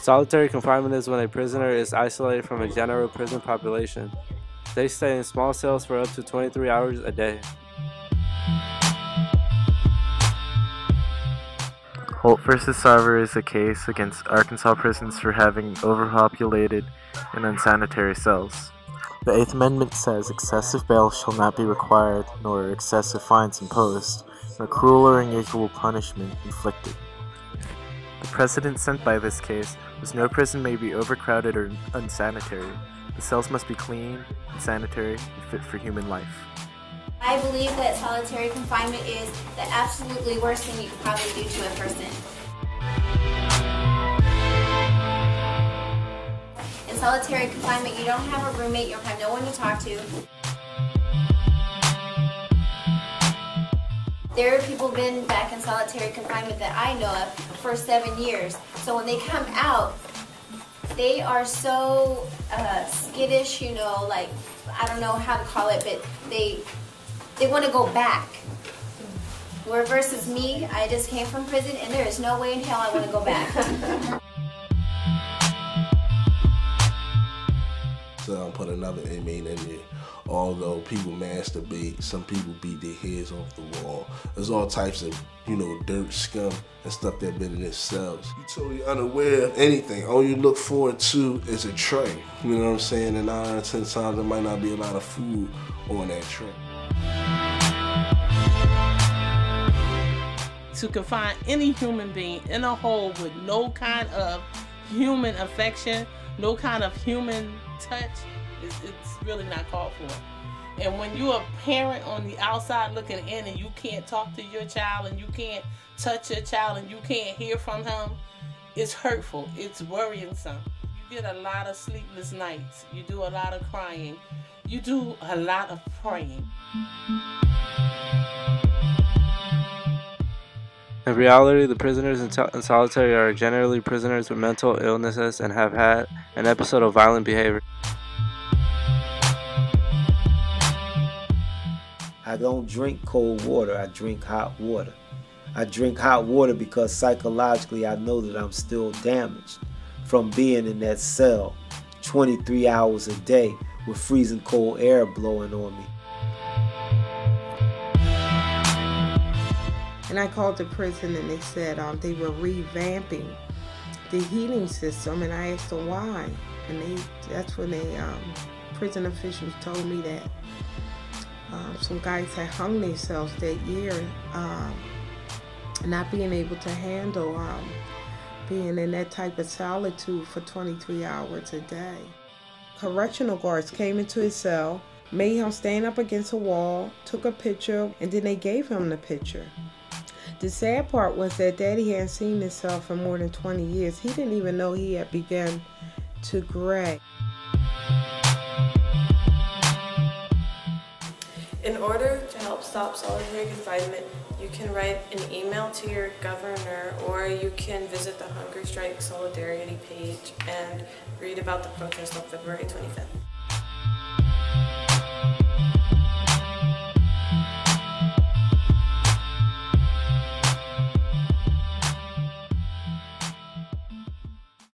Solitary confinement is when a prisoner is isolated from a general prison population. They stay in small cells for up to 23 hours a day. Holt versus Sarver is a case against Arkansas prisons for having overpopulated and unsanitary cells. The Eighth Amendment says excessive bail shall not be required, nor excessive fines imposed, nor cruel or unusual punishment inflicted. The precedent sent by this case was no prison may be overcrowded or unsanitary. The cells must be clean, sanitary, and fit for human life. I believe that solitary confinement is the absolutely worst thing you could probably do to a person. In solitary confinement, you don't have a roommate, you don't have no one to talk to. There are people been back in solitary confinement that I know of for 7 years. So when they come out, they are so skittish, you know, like, I don't know how to call it, but they want to go back. Where versus me, I just came from prison and there is no way in hell I want to go back. So put another inmate in there. Although people masturbate, some people beat their heads off the wall. There's all types of, dirt, scum, and stuff that been in their cells. You're totally unaware of anything. All you look forward to is a tray. You know what I'm saying? And 9 out of 10 times there might not be a lot of food on that tray. To confine any human being in a hole with no kind of human affection, no kind of human touch, it's really not called for. And when you're a parent on the outside looking in and you can't talk to your child and you can't touch your child and you can't hear from him, it's hurtful, it's worrisome. You get a lot of sleepless nights, you do a lot of crying, you do a lot of praying. In reality, the prisoners in solitary are generally prisoners with mental illnesses and have had an episode of violent behavior. I don't drink cold water, I drink hot water. I drink hot water because psychologically I know that I'm still damaged from being in that cell 23 hours a day with freezing cold air blowing on me. And I called the prison and they said they were revamping the heating system, and I asked them why. And that's when prison officials told me that some guys had hung themselves that year, not being able to handle being in that type of solitude for 23 hours a day. Correctional guards came into his cell, made him stand up against a wall, took a picture, and then they gave him the picture. The sad part was that Daddy hadn't seen himself for more than 20 years. He didn't even know he had begun to gray. In order to help stop solitary confinement, you can write an email to your governor, or you can visit the Hunger Strike Solidarity page and read about the protest on February 25th.